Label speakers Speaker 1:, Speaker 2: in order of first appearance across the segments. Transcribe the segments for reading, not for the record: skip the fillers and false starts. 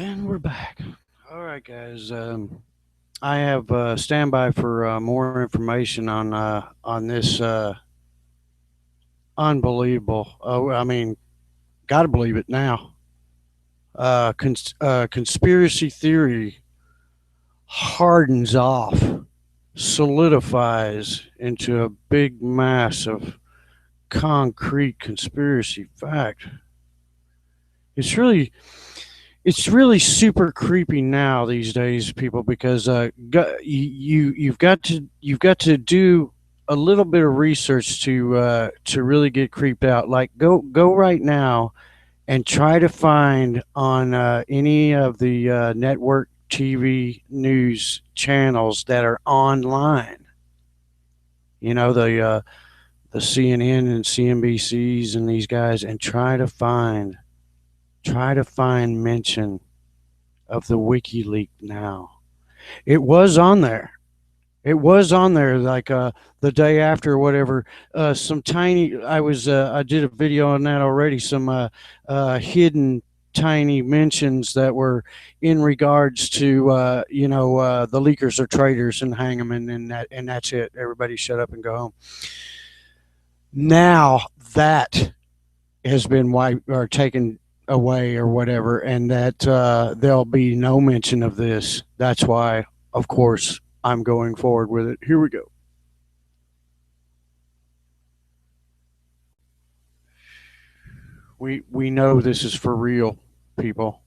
Speaker 1: And we're back. All right, guys. I have standby for more information on this unbelievable. I mean, gotta believe it now. Conspiracy theory hardens off, solidifies into a big mass of concrete conspiracy fact. It's really it's really super creepy now these days, people, because you've got to do a little bit of research to really get creeped out. Like go right now and try to find on any of the network TV news channels that are online. You know the CNN and CNBCs and these guys, and try to find mention of the WikiLeaks now. It was on there. It was on there like the day after or whatever. Some tiny. I did a video on that already. Some hidden tiny mentions that were in regards to the leakers are traitors and hang them, and that's it. Everybody shut up and go home. Now that has been wiped or taken away or whatever, and that there'll be no mention of this. That's why, of course, I'm going forward with it. Here we go. We know this is for real, people.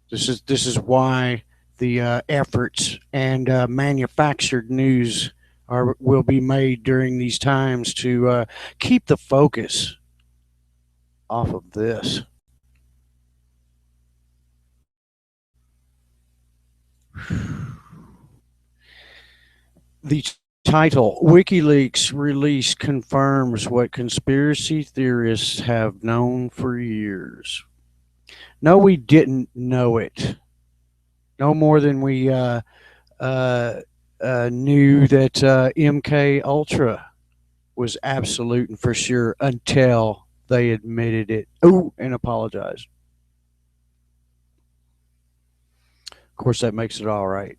Speaker 1: This is why the efforts and manufactured news are will be made during these times to keep the focus off of this. The title WikiLeaks release confirms what conspiracy theorists have known for years. No, we didn't know it. No more than we uh, knew that MK Ultra was absolute and for sure until they admitted it. Oh, and apologized. Of course, that makes it all right.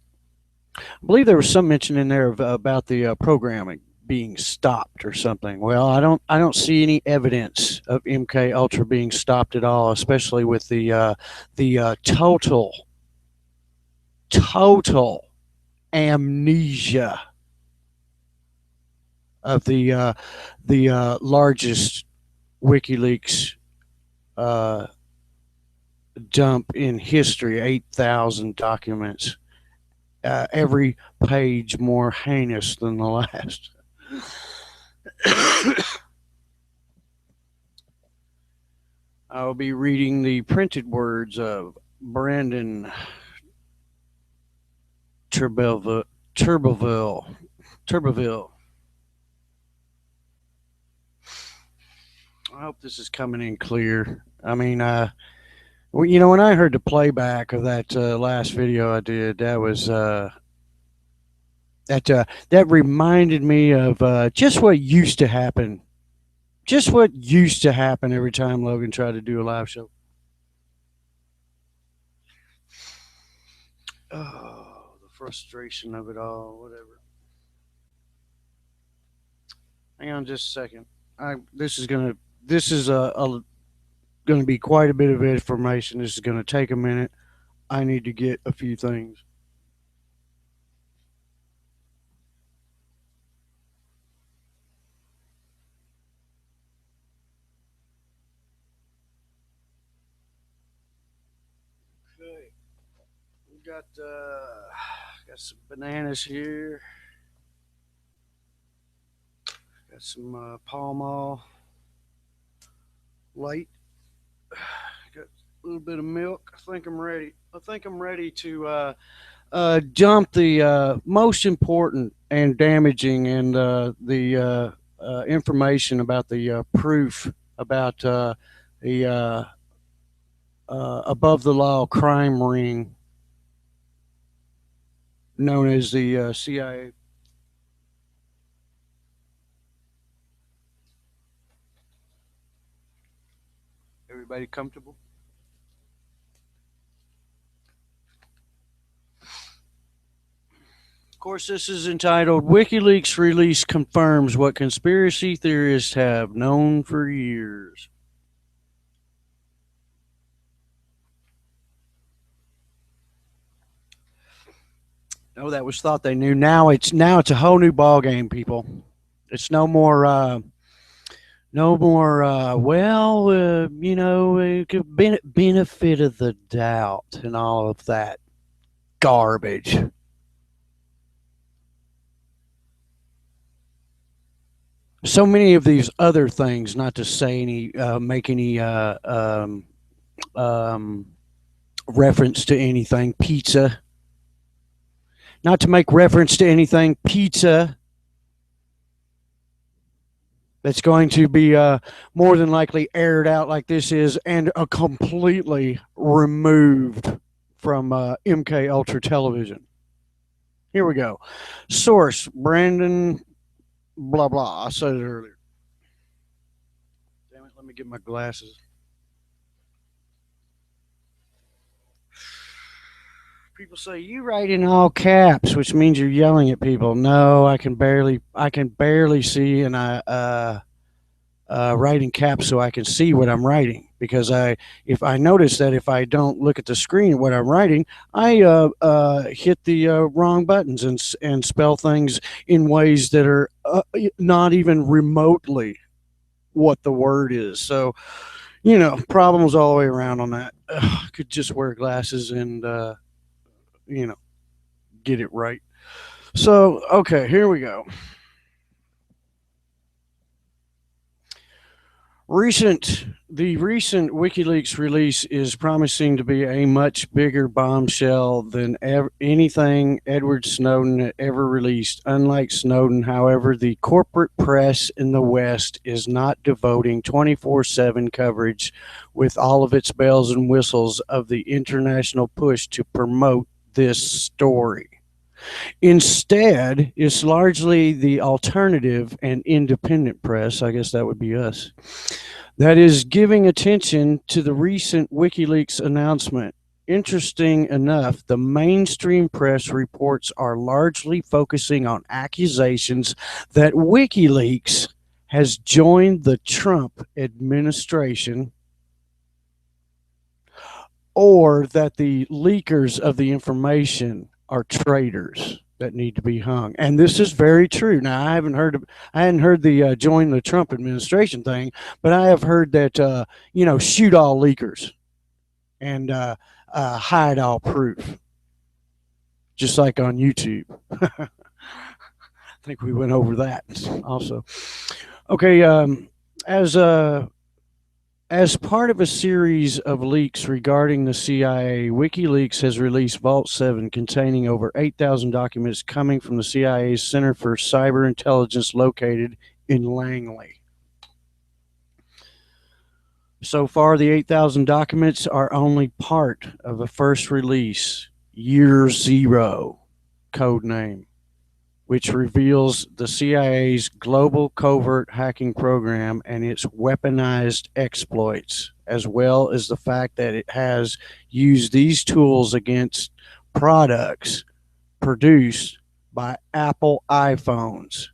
Speaker 1: I believe there was some mention in there about the programming being stopped or something. Well, I don't see any evidence of MK Ultra being stopped at all, especially with the total amnesia of the largest WikiLeaks uh, dump in history, 8,000 documents, every page more heinous than the last. I'll be reading the printed words of Brandon Turbeville. Turbeville. Turbeville. I hope this is coming in clear. I mean, well, when I heard the playback of that last video I did, that reminded me of just what used to happen. Just what used to happen every time Logan tried to do a live show. Oh, the frustration of it all. Whatever. Hang on just a second. This is gonna be quite a bit of information. This is gonna take a minute. I need to get a few things. Okay, we got some bananas here. Got some Pall Mall light. Got a little bit of milk. I think I'm ready. I think I'm ready to dump the most important and damaging and the information about the proof about the above the law crime ring known as the CIA. Everybody comfortable? course, this is entitled WikiLeaks Release Confirms What Conspiracy Theorists Have Known for Years. Oh, that was thought they knew. Now it's a whole new ball game, people. It's no more benefit of the doubt and all of that garbage. So many of these other things, not to say any, make any um, reference to anything, pizza, not to make reference to anything, pizza, that's going to be more than likely aired out like this is and completely removed from MK Ultra Television. Here we go. Source, Brandon, blah, blah. I said it earlier. Damn it, let me get my glasses. People say you write in all caps, which means you're yelling at people. No, I can barely see, and I write in caps so I can see what I'm writing. Because if I notice that if I don't look at the screen at what I'm writing, I hit the wrong buttons and spell things in ways that are not even remotely what the word is. So, problems all the way around on that. I could just wear glasses and get it right. So, okay, here we go. The recent WikiLeaks release is promising to be a much bigger bombshell than anything Edward Snowden ever released. Unlike Snowden, however, the corporate press in the West is not devoting 24/7 coverage with all of its bells and whistles of the international push to promote this story. Instead, it's largely the alternative and independent press, I guess that would be us, that is giving attention to the recent WikiLeaks announcement. Interesting enough, the mainstream press reports are largely focusing on accusations that WikiLeaks has joined the Trump administration, or that the leakers of the information are traitors that need to be hung. And this is very true. Now, I hadn't heard the join the Trump administration thing, but I have heard that shoot all leakers and hide all proof, just like on YouTube. I think we went over that also. Okay, as part of a series of leaks regarding the CIA, WikiLeaks has released Vault 7 containing over 8,000 documents coming from the CIA's Center for Cyber Intelligence located in Langley. So far, the 8,000 documents are only part of a first release, Year Zero, code name, which reveals the CIA's global covert hacking program and its weaponized exploits, as well as the fact that it has used these tools against products produced by Apple iPhones,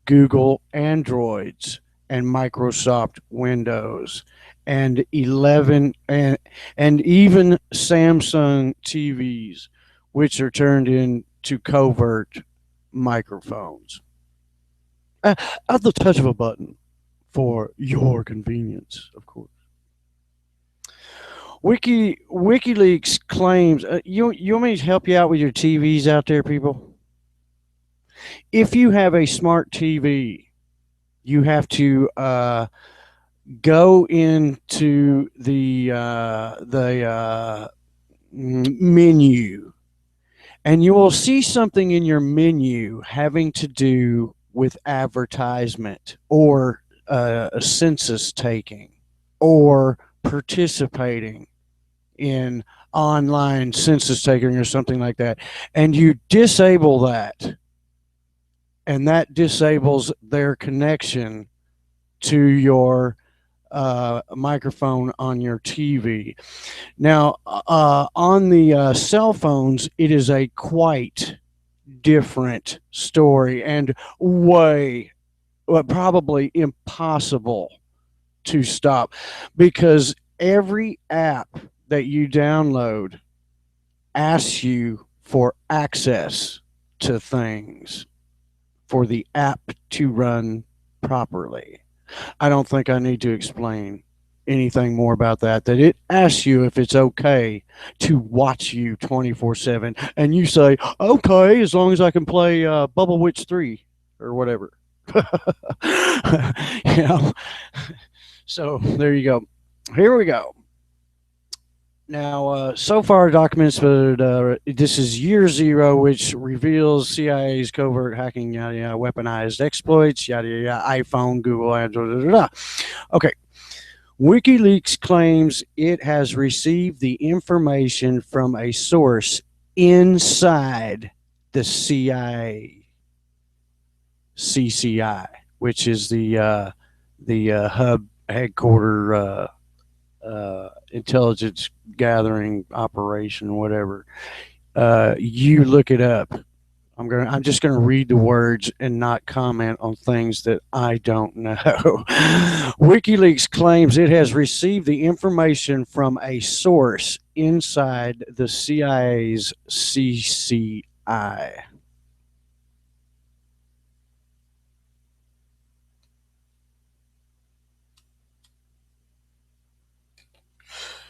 Speaker 1: Google Androids, and Microsoft Windows, and even Samsung TVs, which are turned into covert microphones at the touch of a button for your convenience, of course. WikiLeaks claims you want me to help you out with your TVs out there, people? If you have a smart TV, you have to go into the menu, and you will see something in your menu having to do with advertisement or census taking or participating in online census taking or something like that. And you disable that, and that disables their connection to your microphone on your TV. Now, on the cell phones, it is a quite different story and way, well, probably impossible to stop, because every app that you download asks you for access to things for the app to run properly. I don't think I need to explain anything more about that. That it asks you if it's okay to watch you 24/7, and you say okay as long as I can play Bubble Witch 3 or whatever. you know. So there you go. Here we go. Now, so far documents, but this is year zero, which reveals CIA's covert hacking, yada yada, weaponized exploits, yada yada, iPhone, Google, Android, da, da, da. Okay. WikiLeaks claims it has received the information from a source inside the CIA, CCI, which is the hub headquarter intelligence gathering operation, whatever. You look it up. I'm just gonna read the words and not comment on things that I don't know. WikiLeaks claims it has received the information from a source inside the CIA's CCI.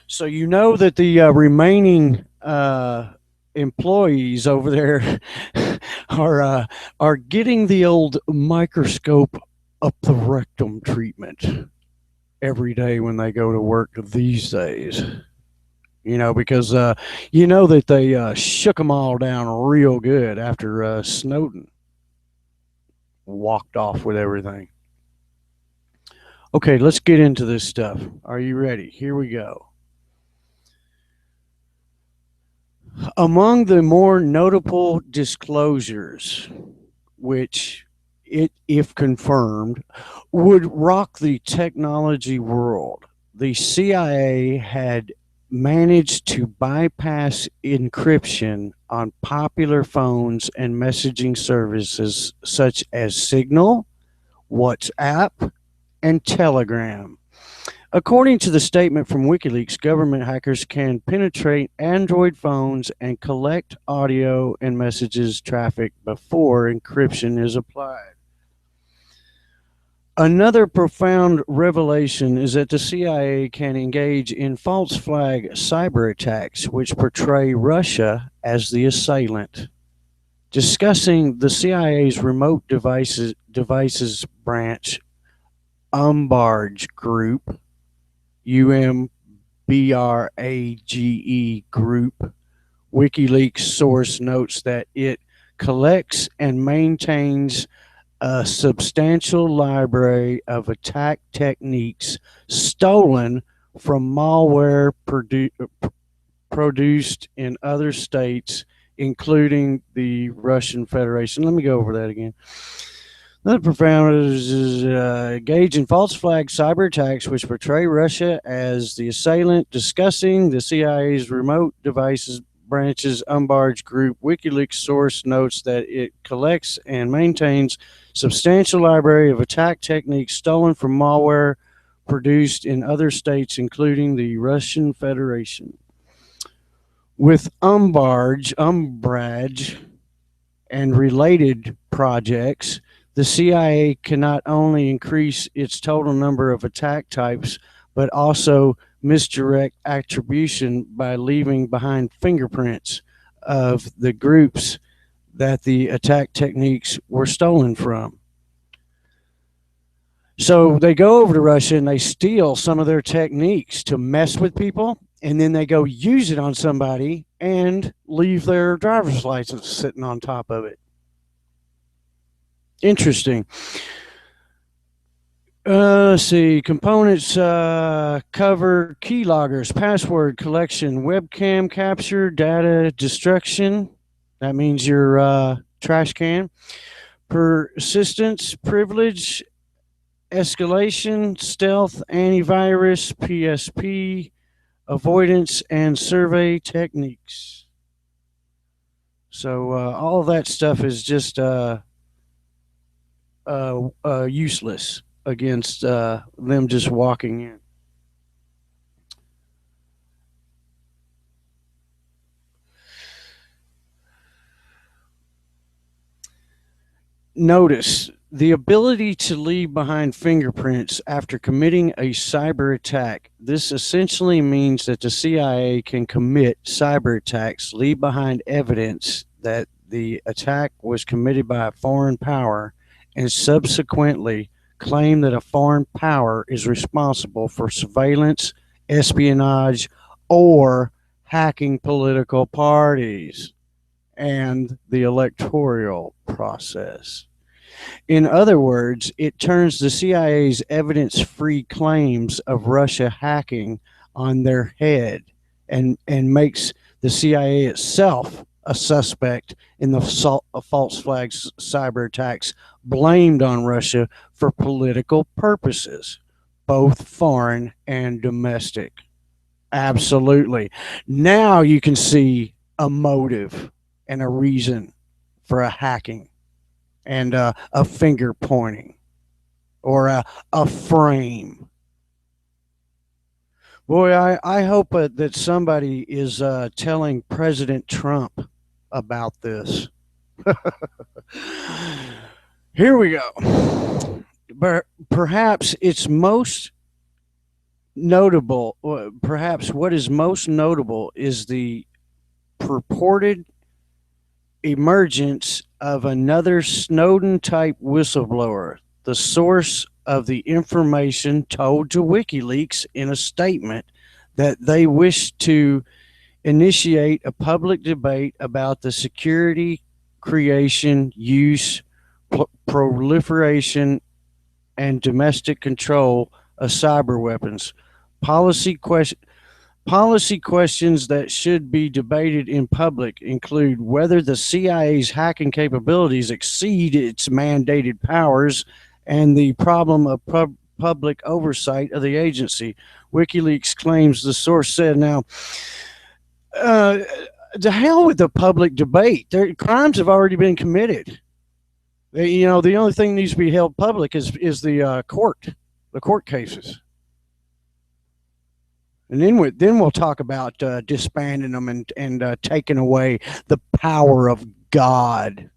Speaker 1: So you know that the remaining employees over there are getting the old microscope up the rectum treatment every day when they go to work these days. Because you know that they shook them all down real good after Snowden walked off with everything. Okay, let's get into this stuff. Are you ready? Here we go. Among the more notable disclosures, which, if confirmed, would rock the technology world, the CIA had managed to bypass encryption on popular phones and messaging services such as Signal, WhatsApp, and Telegram. According to the statement from WikiLeaks, government hackers can penetrate Android phones and collect audio and messages traffic before encryption is applied. Another profound revelation is that the CIA can engage in false flag cyber attacks, which portray Russia as the assailant. Discussing the CIA's remote devices branch, Umbarge Group, UMBRAGE Group, WikiLeaks source notes that it collects and maintains a substantial library of attack techniques stolen from malware produced in other states, including the Russian Federation. Let me go over that again. Another profound is engage in false flag cyber attacks which portray Russia as the assailant. Discussing the CIA's remote devices branches Umbarge Group, WikiLeaks source notes that it collects and maintains substantial library of attack techniques stolen from malware produced in other states, including the Russian Federation. With Umbarge, and related projects, the CIA can not only increase its total number of attack types, but also misdirect attribution by leaving behind fingerprints of the groups that the attack techniques were stolen from. So they go over to Russia and they steal some of their techniques to mess with people, and then they go use it on somebody and leave their driver's license sitting on top of it. Interesting. Let's see. Components cover keyloggers, password collection, webcam capture, data destruction. That means your trash can. Persistence, privilege, escalation, stealth, antivirus, PSP, avoidance, and survey techniques. So all of that stuff is just useless against them just walking in. Notice the ability to leave behind fingerprints after committing a cyber attack. This essentially means that the CIA can commit cyber attacks, leave behind evidence that the attack was committed by a foreign power, and subsequently claim that a foreign power is responsible for surveillance, espionage, or hacking political parties and the electoral process. In other words, it turns the CIA's evidence free claims of Russia hacking on their head and makes the CIA itself a suspect in the false flag cyber attacks blamed on Russia for political purposes, both foreign and domestic. Absolutely. Now you can see a motive and a reason for a hacking and a finger pointing or a frame. Boy, I hope that somebody is telling President Trump about this. Here we go. Perhaps it's most notable, perhaps what is most notable is the purported emergence of another Snowden type whistleblower. The source of the information told to WikiLeaks in a statement that they wish to initiate a public debate about the security, creation, use, proliferation, and domestic control of cyber weapons. Policy question Policy questions that should be debated in public include whether the CIA's hacking capabilities exceed its mandated powers and the problem of public oversight of the agency. WikiLeaks claims the source said. Now, uh, to hell with the public debate. Crimes have already been committed. The only thing that needs to be held public is the court cases. And then we'll talk about disbanding them and taking away the power of God.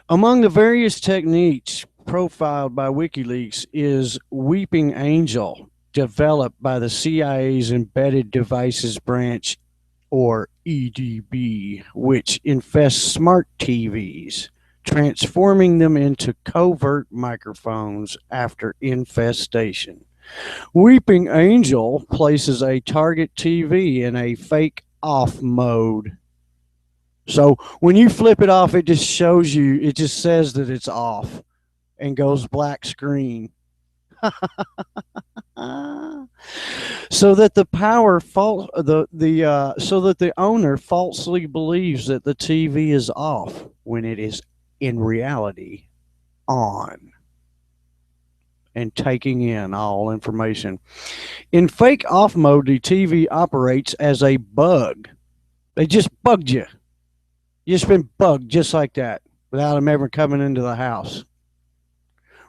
Speaker 1: Among the various techniques profiled by WikiLeaks is Weeping Angel, developed by the CIA's Embedded Devices Branch, or EDB, which infests smart TVs, transforming them into covert microphones after infestation. Weeping Angel places a target TV in a fake off mode. So when you flip it off, it just shows you, it just says that it's off and goes black screen. So that the so that the owner falsely believes that the TV is off when it is in reality on and taking in all information. In fake off mode, the TV operates as a bug. They just bugged you. You just been bugged just like that without them ever coming into the house.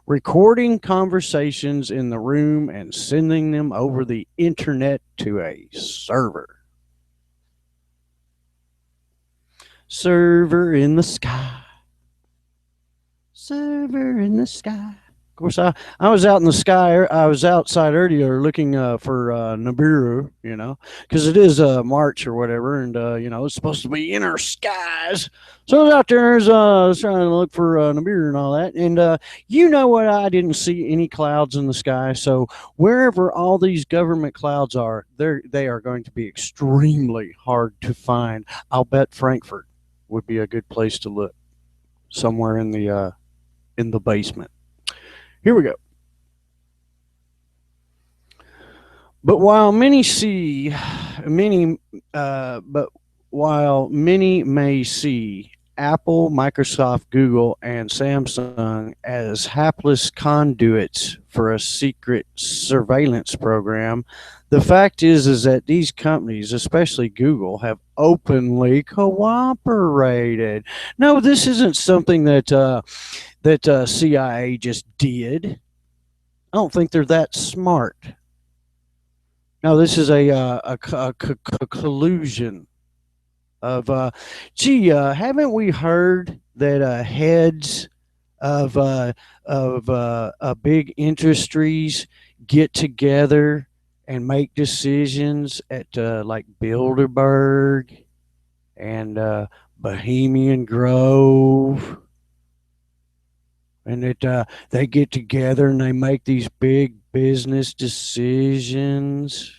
Speaker 1: Recording conversations in the room and sending them over the internet to a server. Server in the sky. Server in the sky. Of course, I was out in the sky. I was outside earlier looking for Nibiru, because it is March or whatever, and it's supposed to be inner skies. So I was out there, I was trying to look for Nibiru and all that, and you know what? I didn't see any clouds in the sky. So wherever all these government clouds are, they are going to be extremely hard to find. I'll bet Frankfurt would be a good place to look, somewhere in the basement. Here we go. But while many see, many, but while many may see Apple, Microsoft, Google, and Samsung as hapless conduits for a secret surveillance program. The fact is that these companies, especially Google, have openly cooperated. No, this isn't something that CIA just did. I don't think they're that smart. No, this is a collusion of gee, haven't we heard that heads of big industries get together and make decisions at like Bilderberg and Bohemian Grove, and that they get together and they make these big business decisions.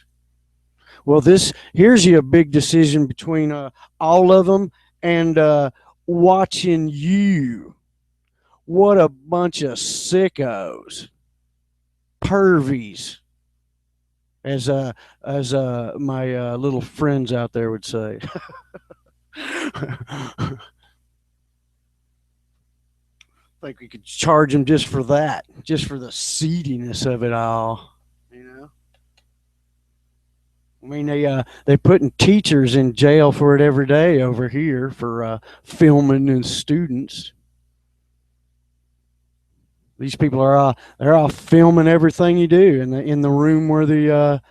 Speaker 1: Well, this here's you a big decision between all of them and watching you. What a bunch of sickos, pervies, as my little friends out there would say. I think we could charge them just for that, just for the seediness of it all. You know. I mean, they putting teachers in jail for it every day over here for filming and students. These people are they're all filming everything you do in the room where the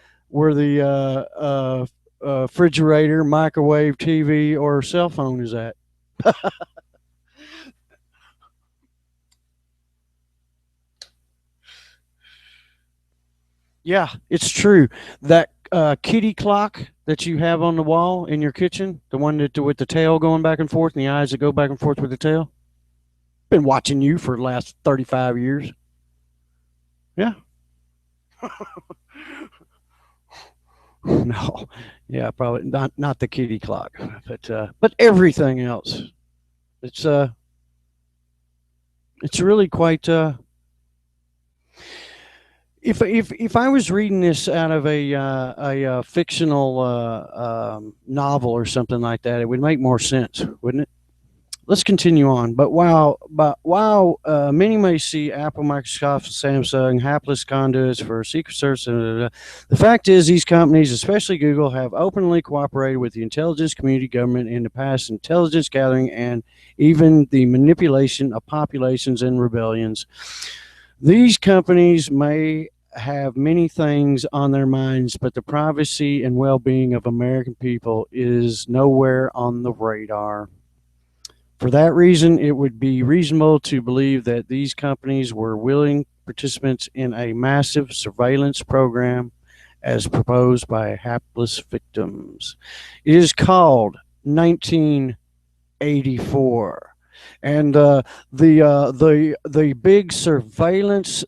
Speaker 1: refrigerator, microwave, TV, or cell phone is at. Yeah, it's true. That kitty clock that you have on the wall in your kitchen, the one that with the tail going back and forth and the eyes that go back and forth with the tail. Been watching you for the last 35 years. Yeah. No. Yeah, probably not the kitty clock, but everything else. It's uh it's really quite if I was reading this out of a fictional novel or something like that, it would make more sense, wouldn't it? Let's continue on. But while many may see Apple, Microsoft, Samsung hapless conduits for Secret Service, the fact is these companies, especially Google, have openly cooperated with the intelligence community, government in the past intelligence gathering and even the manipulation of populations and rebellions. These companies may have many things on their minds, but the privacy and well-being of American people is nowhere on the radar. For that reason, it would be reasonable to believe that these companies were willing participants in a massive surveillance program as proposed by hapless victims. It is called 1984. And the big surveillance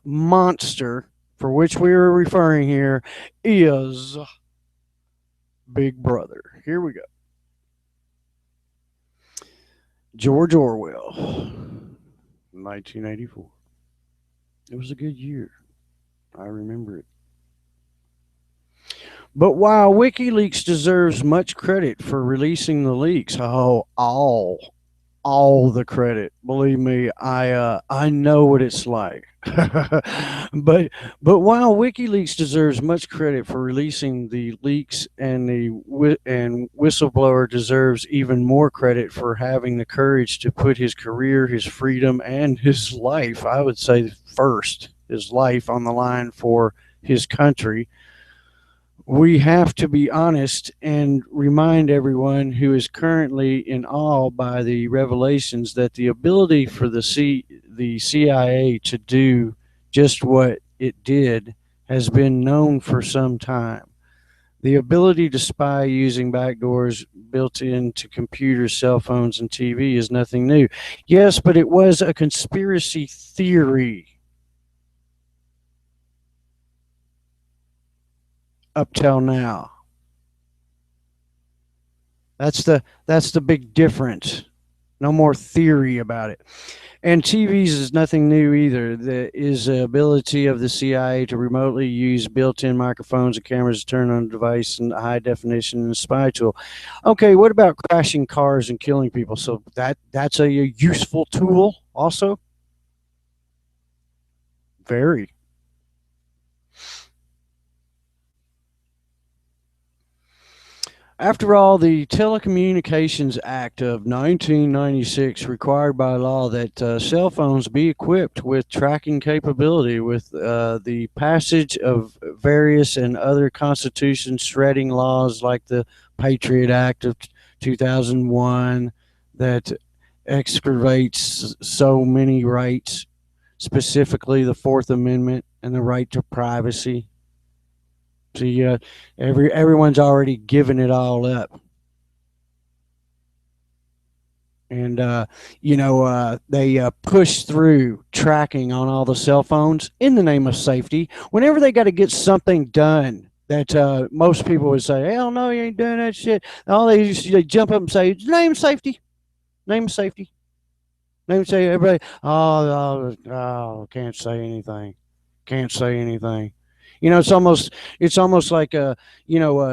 Speaker 1: monster for which we are referring here is Big Brother. Here we go. George Orwell, 1984. It was a good year. I remember it. But while WikiLeaks deserves much credit for releasing the leaks, oh, all the credit. Believe me, I know what it's like. But while WikiLeaks deserves much credit for releasing the leaks, and and whistleblower deserves even more credit for having the courage to put his career, his freedom, and his life, I would say first, his life on the line for his country, we have to be honest and remind everyone who is currently in awe by the revelations that the ability for the CIA to do just what it did has been known for some time. The ability to spy using backdoors built into computers, cell phones, and TV is nothing new. Yes, but it was a conspiracy theory up till now. That's the big difference. No more theory about it. And TVs is nothing new either. There is the ability of the CIA to remotely use built-in microphones and cameras to turn on a device in high definition and spy tool. Okay, what about crashing cars and killing people? So that's a useful tool also. Very. After all, the Telecommunications Act of 1996 required by law that cell phones be equipped with tracking capability. With the passage of various and other constitution shredding laws like the Patriot Act of 2001 that excavates so many rights, specifically the Fourth Amendment and the right to privacy. See, everyone's already given it all up, and they push through tracking on all the cell phones in the name of safety. Whenever they got to get something done that most people would say, "Hell no, you ain't doing that shit," all they jump up and say, "Name safety, name safety, name safety." Everybody, can't say anything, can't say anything. It's almost like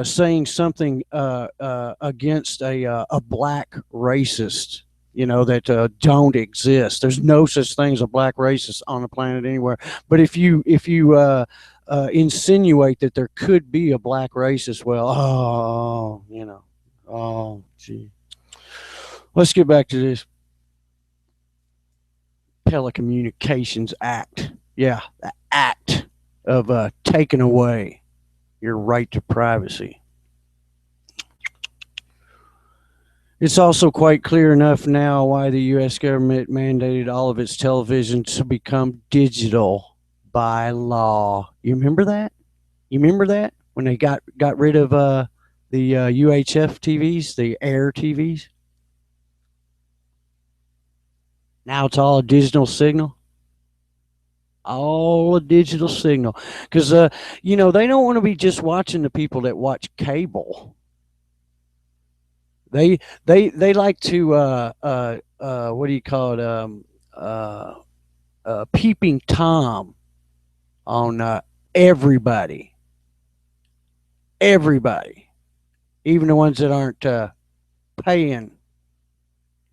Speaker 1: saying something against a black racist. That don't exist. There's no such thing as a black racist on the planet anywhere. But if you insinuate that there could be a black racist, well, oh, gee. Let's get back to this Telecommunications Act. Yeah, the act of taking away your right to privacy. It's also quite clear enough now why the U.S. government mandated all of its television to become digital by law. You remember that? You remember that when they got rid of the UHF TVs, the Air TVs? Now it's all a digital signal. All a digital signal, because they don't want to be just watching the people that watch cable. They like to what do you call it, uh, peeping tom on everybody, everybody, even the ones that aren't paying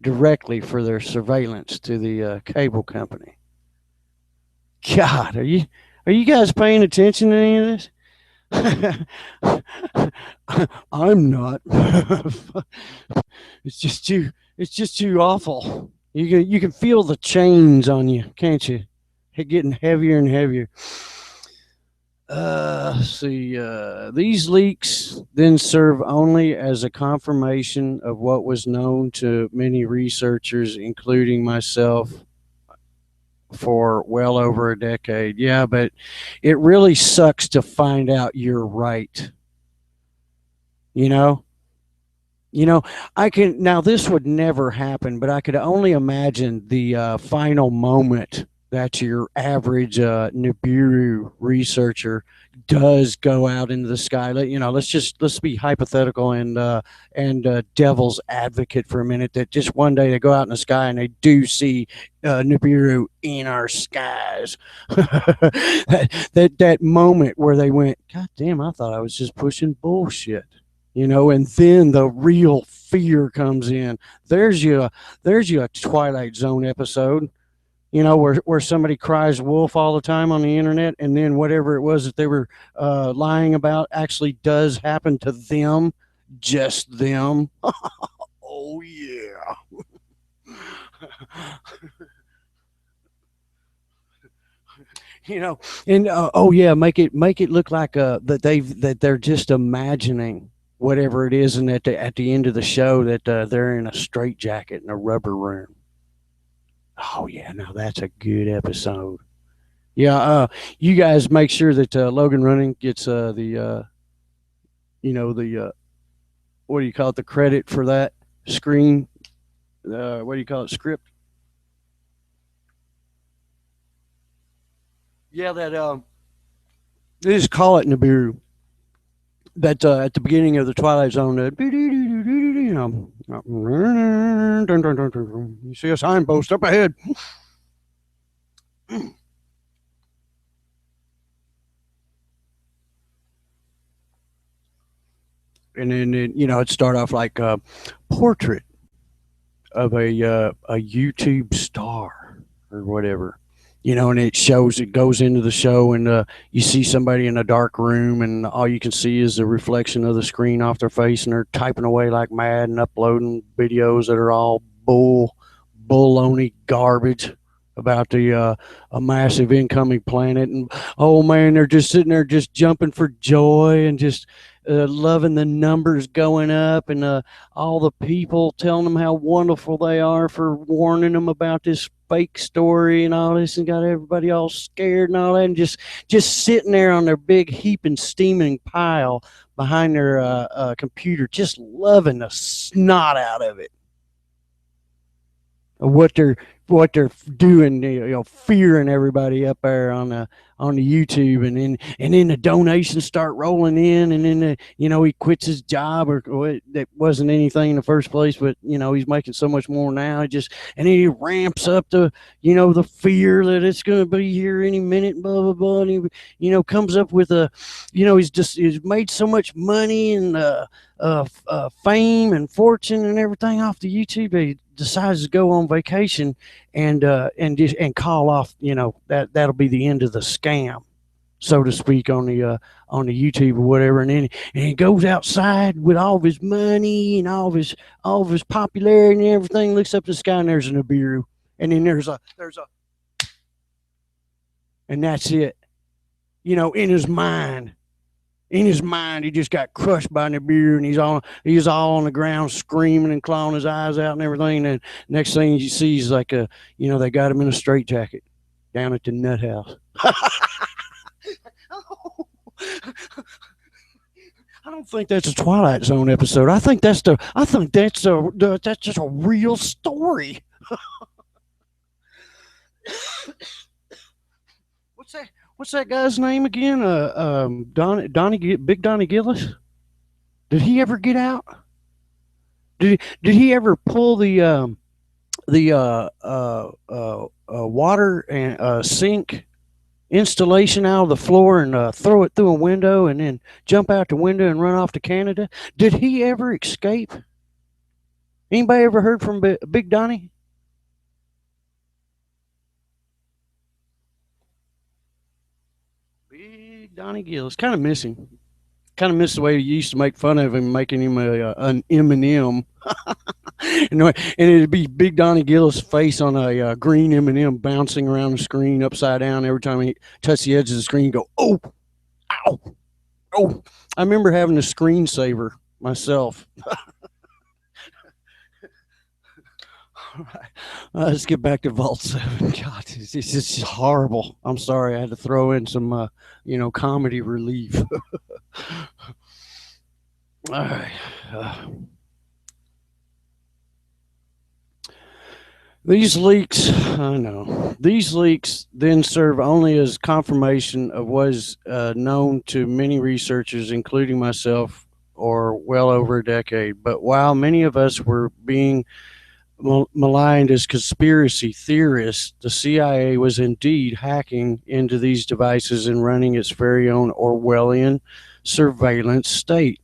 Speaker 1: directly for their surveillance to the cable company. God, are you guys paying attention to any of this? I'm not. It's just too awful. You can feel the chains on you, can't you? It getting heavier and heavier. See, these leaks then serve only as a confirmation of what was known to many researchers, including myself, for well over a decade. Yeah, but it really sucks to find out you're right. You know, I can now. This would never happen, but I could only imagine the final moment that your average Nibiru researcher does go out into the sky. Let's be hypothetical and devil's advocate for a minute. That just one day they go out in the sky and they do see Nibiru in our skies. that moment where they went, God damn! I thought I was just pushing bullshit. And then the real fear comes in. There's you a Twilight Zone episode, where somebody cries wolf all the time on the internet, and then whatever it was that they were lying about actually does happen to them, just them. Oh yeah. you know, and oh yeah, make it look like that they're just imagining whatever it is, and at the end of the show that they're in a straitjacket in a rubber room. Oh yeah, now that's a good episode. Yeah, you guys make sure that Logan Running gets the what do you call it, the credit for that screen. What do you call it, script? Yeah, that they just call it Nibiru. That at the beginning of the Twilight Zone, am. You see a signpost up ahead. And then it'd start off like a portrait of a YouTube star or whatever, and it goes into the show, and you see somebody in a dark room, and all you can see is the reflection of the screen off their face, and they're typing away like mad and uploading videos that are all baloney garbage about a massive incoming planet, and oh man, they're just sitting there just jumping for joy and just loving the numbers going up, and all the people telling them how wonderful they are for warning them about this fake story and all this, and got everybody all scared and all that, and just sitting there on their big heaping steaming pile behind their computer, just loving the snot out of it, of what they're doing, fearing everybody up there on the YouTube, and then the donations start rolling in, and then he quits his job, or that wasn't anything in the first place, but he's making so much more now. And then he ramps up the fear that it's going to be here any minute, blah blah blah, and he comes up with he's made so much money and fame and fortune and everything off the YouTube. He decides to go on vacation and call off. That'll be the end of the scam, so to speak, on the YouTube or whatever. And he goes outside with all of his money and all of his popularity and everything. Looks up to the sky, and there's an Nibiru, and then there's a, and that's it. In his mind. He just got crushed by Nibiru, and he's all on the ground screaming and clawing his eyes out and everything. And next thing you see is like they got him in a straitjacket down at the nut house. I don't think that's a Twilight Zone episode. I think that's just a real story. What's that guy's name again? Big Donnie Gillis. Did he ever get out? Did he ever pull the water and sink installation out of the floor and throw it through a window and then jump out the window and run off to Canada? Did he ever escape? Anybody ever heard from Big Donnie? Big Donnie Gillis. Kind of miss him. Kind of miss the way you used to make fun of him, making him an M&M. And it'd be Big Donnie Gillis' face on a green M&M bouncing around the screen upside down every time he touched the edge of the screen. He'd go, oh, ow, oh. I remember having a screensaver myself. All right. Let's get back to Vault 7. God, it's just horrible. I'm sorry. I had to throw in some, comedy relief. All right. These leaks, I know. These leaks then serve only as confirmation of what is known to many researchers, including myself, or well over a decade. But while many of us were being maligned as conspiracy theorists, the CIA was indeed hacking into these devices and running its very own Orwellian surveillance state.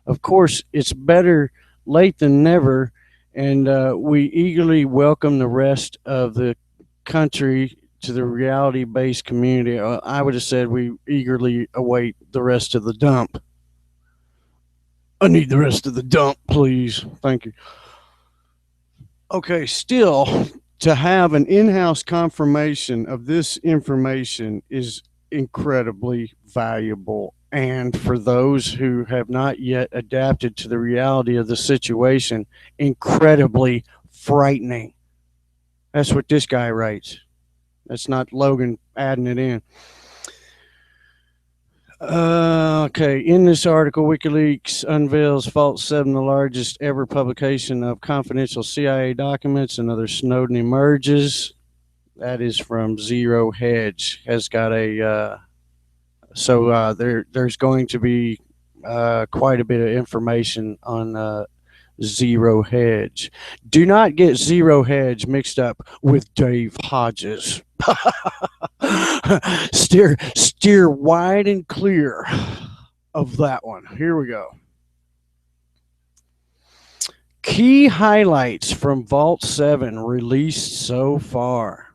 Speaker 1: Of course, it's better late than never, and we eagerly welcome the rest of the country to the reality-based community. I would have said we eagerly await the rest of the dump. I need the rest of the dump, please. Thank you. Okay, still, to have an in-house confirmation of this information is incredibly valuable. And for those who have not yet adapted to the reality of the situation, incredibly frightening. That's what this guy writes. That's not Logan adding it in. Okay, in this article, WikiLeaks unveils Vault 7, the largest ever publication of confidential CIA documents, and other Snowden emerges. That is from Zero Hedge. Has got a there's going to be quite a bit of information on Zero Hedge. Do not get Zero Hedge mixed up with Dave Hodges. Steer wide and clear of that one. Here we go. Key highlights from Vault 7 released so far.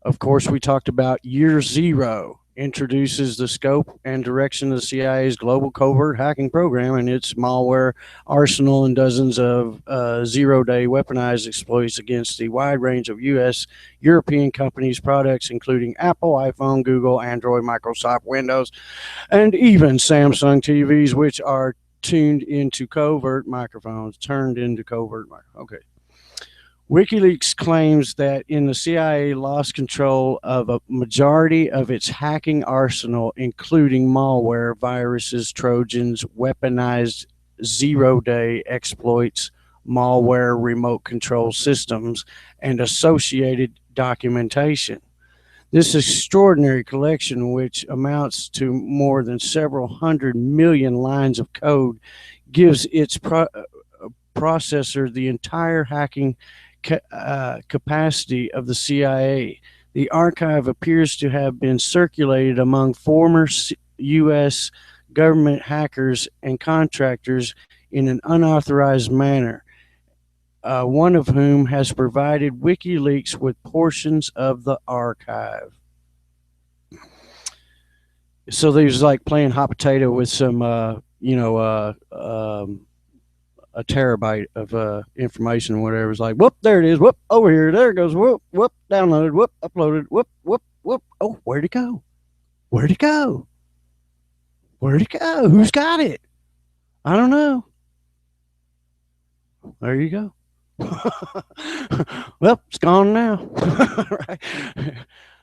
Speaker 1: Of course, we talked about Year Zero, introduces the scope and direction of the CIA's global covert hacking program and its malware arsenal and dozens of zero-day weaponized exploits against the wide range of U.S. European companies' products, including Apple, iPhone, Google, Android, Microsoft, Windows, and even Samsung TVs, which are turned into covert microphones. Okay. WikiLeaks claims that in the CIA lost control of a majority of its hacking arsenal, including malware, viruses, trojans, weaponized zero-day exploits, malware remote control systems, and associated documentation. This extraordinary collection, which amounts to more than several 100 million lines of code, gives its processor the entire hacking capacity of the CIA. The archive appears to have been circulated among former U.S. government hackers and contractors in an unauthorized manner, one of whom has provided WikiLeaks with portions of the archive. So they was like playing hot potato with some, a terabyte of information, whatever. It's like, whoop, there it is. Whoop, over here. There it goes. Whoop, whoop, downloaded. Whoop, uploaded. Whoop, whoop, whoop. Oh, where'd it go? Where'd it go? Where'd it go? Who's got it? I don't know. There you go. Well, it's gone now. Right.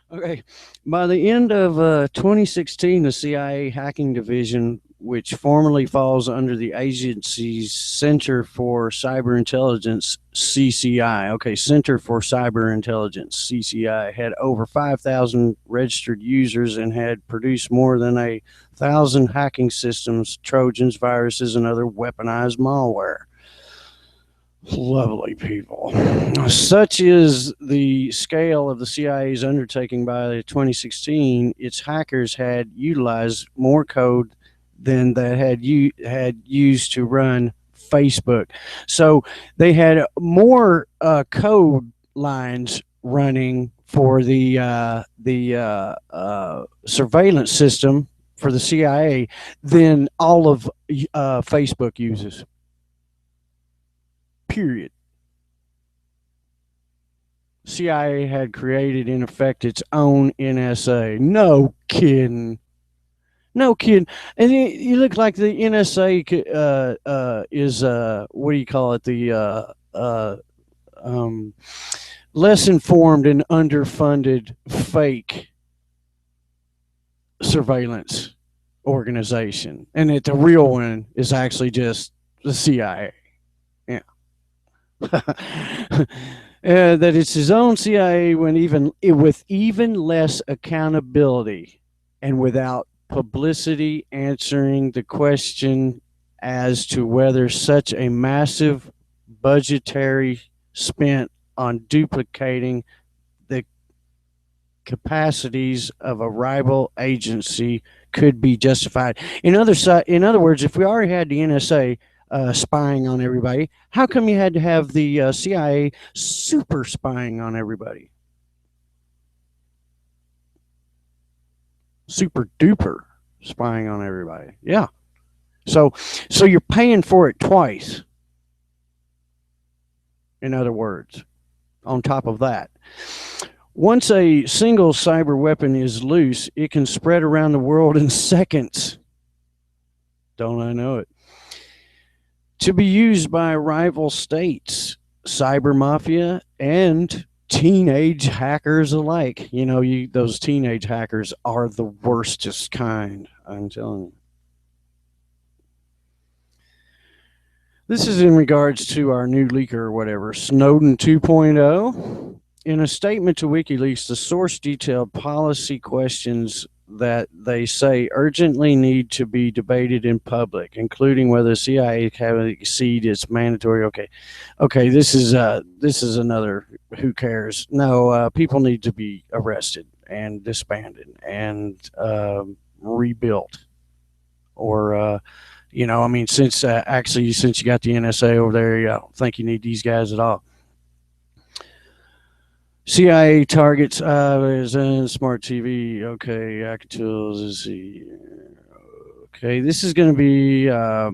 Speaker 1: Okay. By the end of 2016, the CIA hacking division, which formerly falls under the agency's Center for Cyber Intelligence, CCI. Okay, Center for Cyber Intelligence, CCI, had over 5,000 registered users and had produced more than 1,000 hacking systems, trojans, viruses, and other weaponized malware. Lovely people. Such is the scale of the CIA's undertaking. By 2016, its hackers had utilized more code than that had used to run Facebook. So they had more code lines running for the surveillance system for the CIA than all of Facebook uses. Period. CIA had created, in effect, its own NSA. No kidding. No kidding. And you look like the NSA is, what do you call it? The less informed and underfunded fake surveillance organization. And that the real one is actually just the CIA. Yeah. That it's his own CIA with even less accountability and without publicity, answering the question as to whether such a massive budgetary spent on duplicating the capacities of a rival agency could be justified. In other words, if we already had the NSA spying on everybody, how come you had to have the CIA super spying on everybody? Super duper spying on everybody. Yeah. So you're paying for it twice. In other words, on top of that, once a single cyber weapon is loose, it can spread around the world in seconds. Don't I know it? To be used by rival states, cyber mafia, and teenage hackers alike. You know, those teenage hackers are the worstest kind, I'm telling you. This is in regards to our new leaker or whatever, Snowden 2.0. In a statement to WikiLeaks, the source detailed policy questions that they say urgently need to be debated in public, including whether the CIA can exceed its mandatory. Okay, this is another. Who cares? No, people need to be arrested and disbanded and rebuilt, or I mean, since actually since you got the NSA over there, I don't think you need these guys at all. CIA targets is in smart TV. Okay, Hacker tools is the. Okay, this is going to be a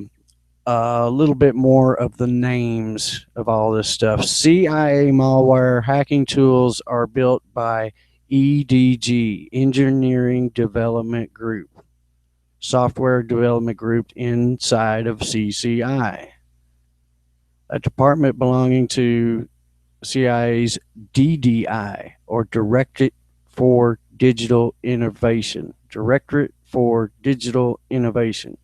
Speaker 1: little bit more of the names of all this stuff. CIA malware hacking tools are built by EDG, Engineering Development Group, software development group inside of CCI, a department belonging to CIA's DDI, or Directorate for Digital Innovation. Directorate for Digital Innovation.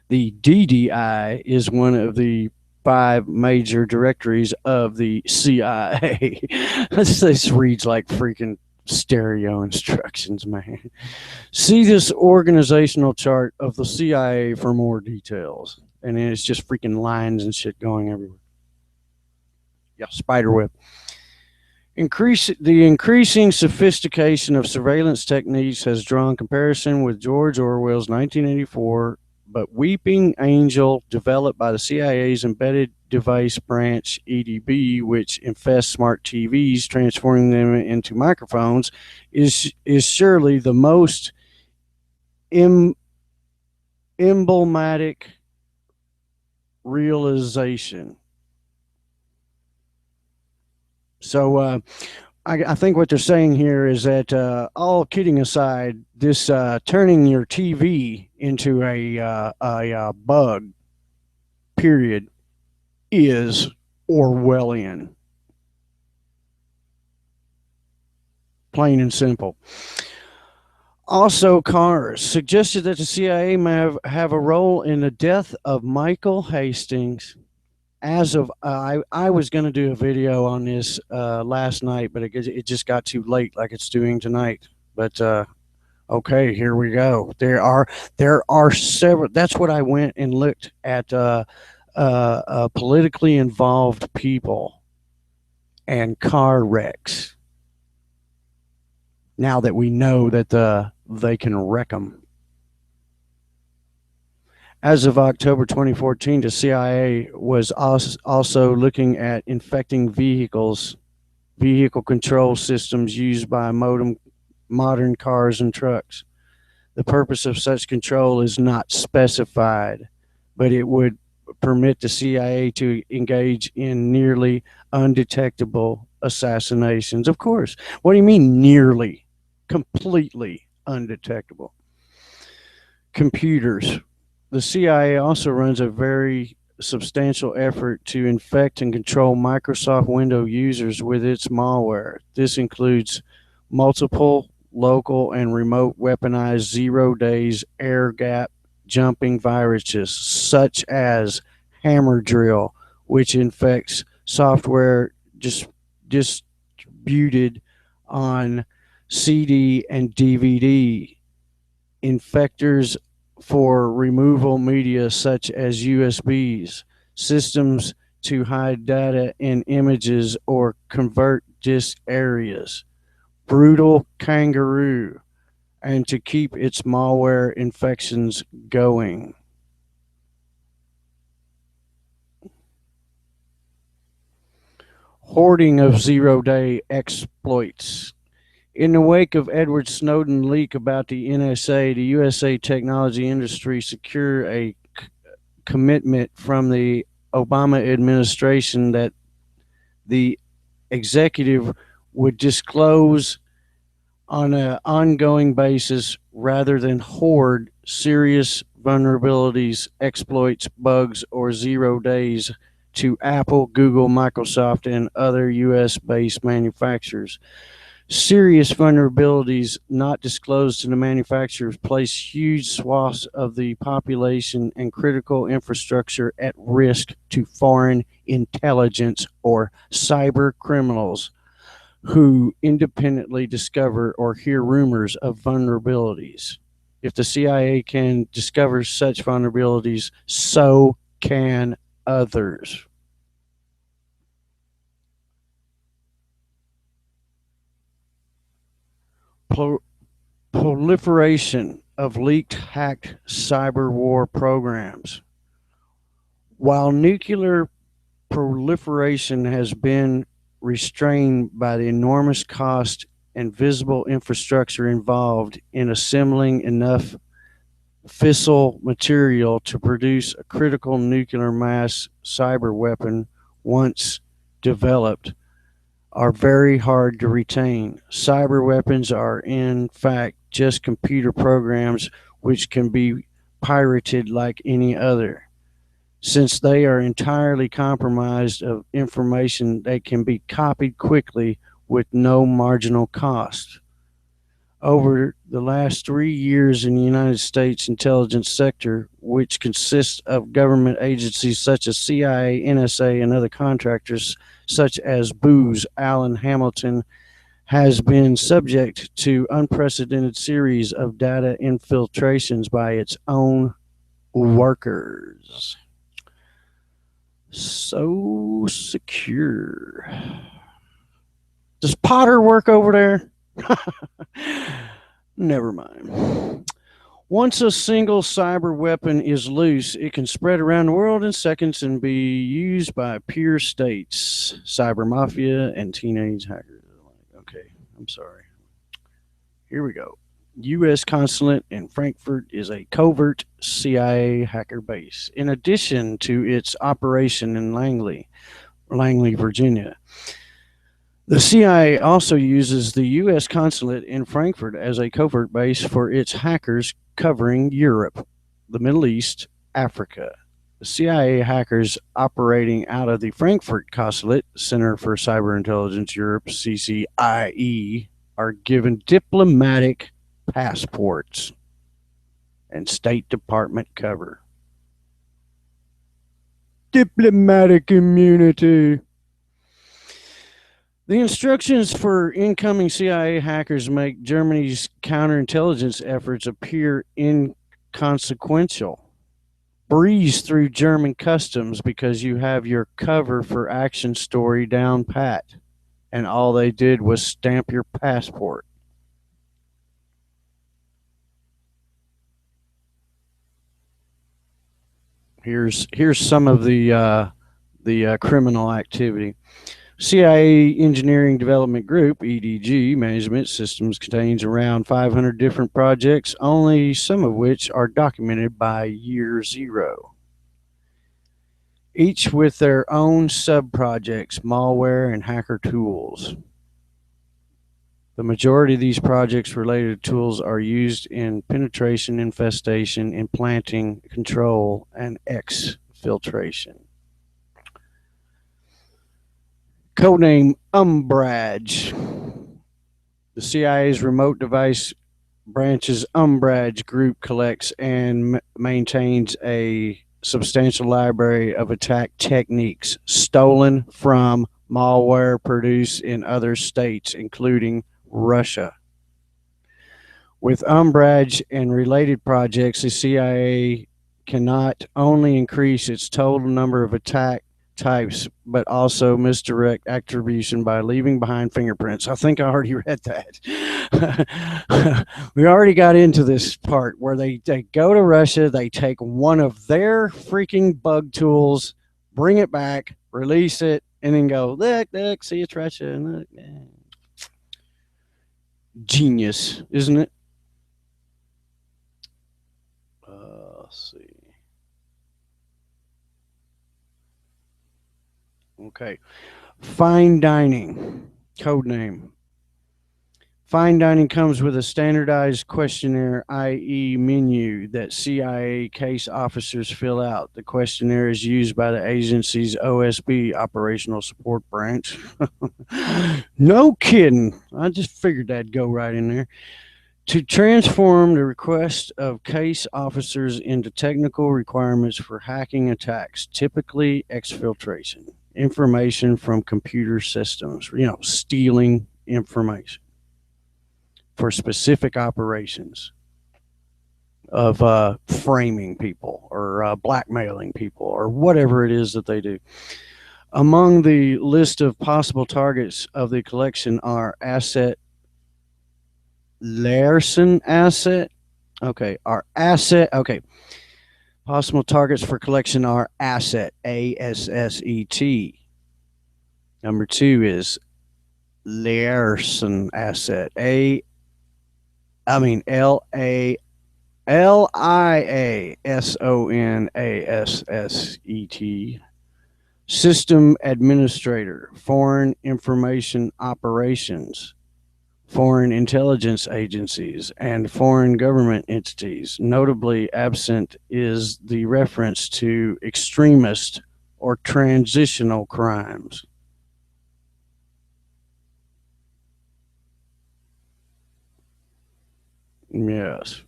Speaker 1: The DDI is one of the 5 major directories of the CIA. This reads like freaking stereo instructions, man. See this organizational chart of the CIA for more details. And then it's just freaking lines and shit going everywhere. Yeah, spiderweb. The increasing sophistication of surveillance techniques has drawn comparison with George Orwell's 1984, but Weeping Angel, developed by the CIA's Embedded Device Branch (EDB), which infests smart TVs, transforming them into microphones, is surely the most emblematic realization. So I think what they're saying here is that, all kidding aside, this turning your TV into a bug, period, is Orwellian. Plain and simple. Also, cars suggested that the CIA may have a role in the death of Michael Hastings. As of I was going to do a video on this last night, but it just got too late, like it's doing tonight. But okay, here we go. There are several. That's what I went and looked at. Politically involved people and car wrecks. Now that we know that they can wreck them. As of October 2014, the CIA was also looking at infecting vehicle control systems used by modern cars and trucks. The purpose of such control is not specified, but it would permit the CIA to engage in nearly undetectable assassinations. Of course. What do you mean nearly? Completely undetectable. Computers. The CIA also runs a very substantial effort to infect and control Microsoft Windows users with its malware. This includes multiple local and remote weaponized 0 days air gap jumping viruses, such as Hammer Drill, which infects software distributed on CD and DVD. Infectors for removal media such as USBs, systems to hide data in images or convert disk areas, brutal kangaroo, and to keep its malware infections going. Hoarding of 0 day exploits. In the wake of Edward Snowden leak about the NSA, the USA technology industry secured a commitment from the Obama administration that the executive would disclose on an ongoing basis rather than hoard serious vulnerabilities, exploits, bugs, or 0 days to Apple, Google, Microsoft, and other US-based manufacturers. Serious vulnerabilities not disclosed to the manufacturers place huge swaths of the population and critical infrastructure at risk to foreign intelligence or cyber criminals. who independently discover or hear rumors of vulnerabilities. If the CIA can discover such vulnerabilities, so can others. Pro- Proliferation of leaked, hacked cyber war programs. While nuclear proliferation has been restrained by the enormous cost and visible infrastructure involved in assembling enough fissile material to produce a critical nuclear mass cyber weapon once developed are very hard to retain. Cyber weapons are, in fact, just computer programs which can be pirated like any other. Since they are entirely compromised of information, they can be copied quickly with no marginal cost. Over the last 3 years in the United States intelligence sector, which consists of government agencies such as CIA, NSA, and other contractors such as Booz Allen Hamilton, has been subject to unprecedented series of data infiltrations by its own workers. So secure. Does Potter work over there? Never mind. Once a single cyber weapon is loose, it can spread around the world in seconds and be used by peer states, cyber mafia, and teenage hackers. Okay, I'm sorry. Here we go. U.S. consulate in Frankfurt is a covert CIA hacker base, in addition to its operation in Langley, Virginia. The CIA also uses the U.S. consulate in Frankfurt as a covert base for its hackers covering Europe, the Middle East, Africa. The CIA hackers operating out of the Frankfurt Consulate, Center for Cyber Intelligence Europe, CCIE, are given diplomatic passports and State Department cover. Diplomatic immunity. The instructions for incoming CIA hackers make Germany's counterintelligence efforts appear inconsequential. Breeze through German customs because you have your cover for action story down pat, and all they did was stamp your passport. Here's some of the criminal activity. CIA Engineering Development Group, EDG, Management Systems contains around 500 different projects, only some of which are documented by year zero. Each with their own sub-projects, malware, and hacker tools. The majority of these projects related tools are used in penetration, infestation, implanting, control, and exfiltration. Codename Umbrage. The CIA's remote device branch's Umbrage group collects and maintains a substantial library of attack techniques stolen from malware produced in other states, including Russia. With Umbrage and related projects, the CIA can not only increase its total number of attack types, but also misdirect attribution by leaving behind fingerprints. I think I already read that. We already got into this part where they go to Russia, they take one of their freaking bug tools, bring it back, release it, and then go, look, see, it's Russia. Look. Genius, isn't it? Let's see. Okay. Fine dining, code name. Fine dining comes with a standardized questionnaire, i.e., menu, that CIA case officers fill out. The questionnaire is used by the agency's OSB, Operational Support Branch. No kidding. I just figured that'd go right in there. To transform the request of case officers into technical requirements for hacking attacks, typically exfiltration, information from computer systems, stealing information for specific operations of framing people or blackmailing people or whatever it is that they do. Among the list of possible targets of the collection are asset, Larson asset. Okay, our asset. Okay, possible targets for collection are asset, ASSET. Number two is Larson asset, LIASONASSET. System administrator, foreign information operations, foreign intelligence agencies, and foreign government entities. Notably absent is the reference to extremist or transitional crimes. Yes.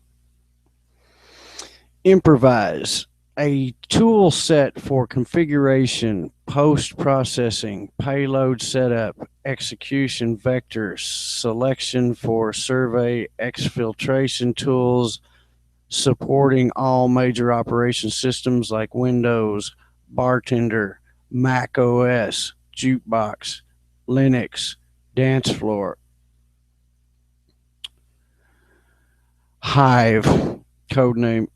Speaker 1: Improvise, a tool set for configuration, post processing, payload setup, execution vectors, selection for survey exfiltration tools, supporting all major operation systems like Windows, Bartender, Mac OS, Jukebox, Linux, Dance Floor, Hive, codename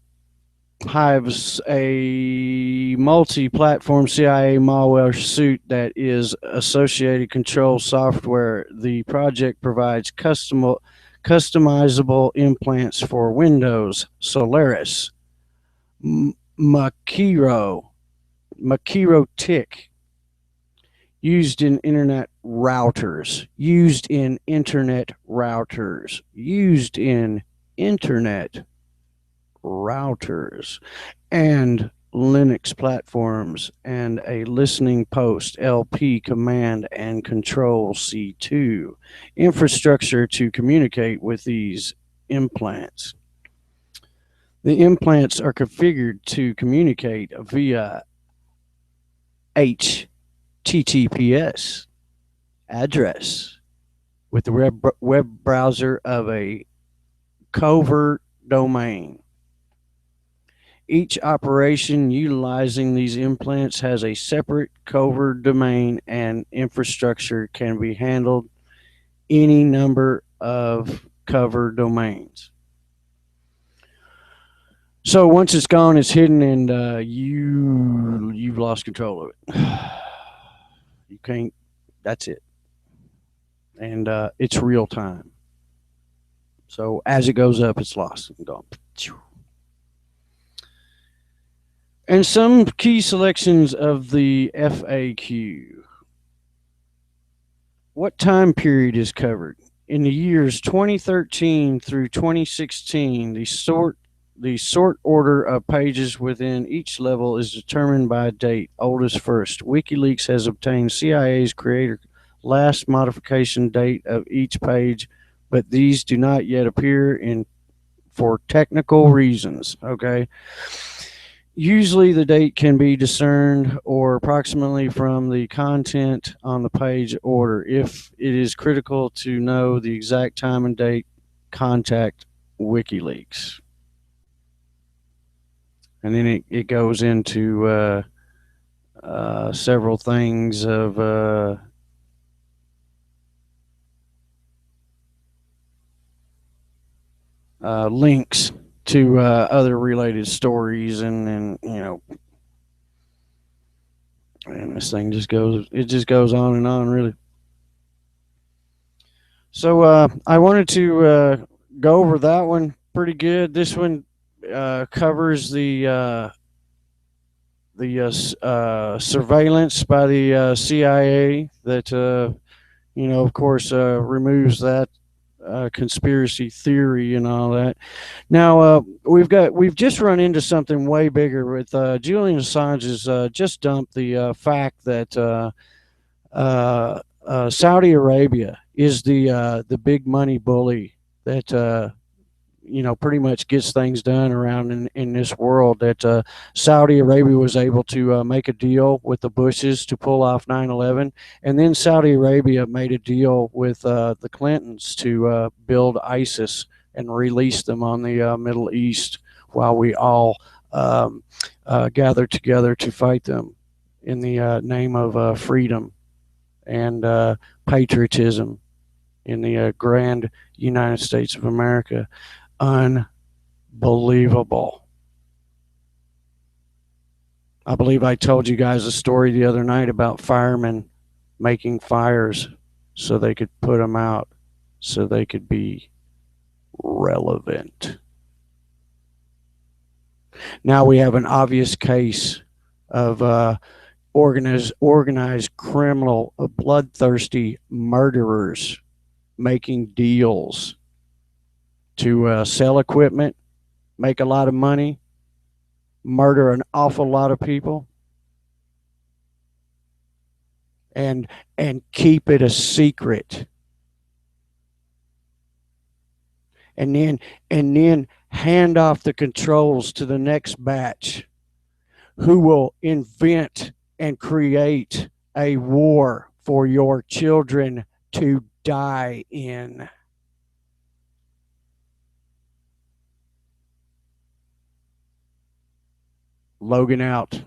Speaker 1: Hive's a multi-platform CIA malware suite that is associated control software. The project provides customizable implants for Windows, Solaris, Makiro, Makiro Tick, used in internet routers and Linux platforms, and a listening post LP command and control C2 infrastructure to communicate with these implants. The implants are configured to communicate via HTTPS address with the web browser of a covert domain. Each operation utilizing these implants has a separate covert domain, and infrastructure can be handled any number of cover domains. So once it's gone, it's hidden, and you've lost control of it. You can't. That's it, and it's real time. So as it goes up, it's lost and gone. And some key selections of the FAQ. What time period is covered? In the years 2013 through 2016, the sort order of pages within each level is determined by date, oldest first. WikiLeaks has obtained CIA's creator last modification date of each page, but these do not yet appear in for technical reasons. Okay. Usually the date can be discerned or approximately from the content on the page order. If it is critical to know the exact time and date, contact WikiLeaks. And then it goes into several things of links to other related stories, and and this thing just goes on and on, really. So I wanted to go over that one pretty good. This one covers the surveillance by the CIA that of course removes that conspiracy theory and all that. Now we've just run into something way bigger with Julian Assange has just dumped the fact that Saudi Arabia is the big money bully that pretty much gets things done around in this world. That Saudi Arabia was able to make a deal with the Bushes to pull off 9/11, and then Saudi Arabia made a deal with the Clintons to build ISIS and release them on the Middle East, while we all gathered together to fight them in the name of freedom and patriotism in the grand United States of America. Unbelievable. I believe I told you guys a story the other night about firemen making fires so they could put them out, so they could be relevant. Now we have an obvious case of organized criminal, bloodthirsty murderers making deals to sell equipment, make a lot of money, murder an awful lot of people, and keep it a secret, and then hand off the controls to the next batch, who will invent and create a war for your children to die in. Logan out.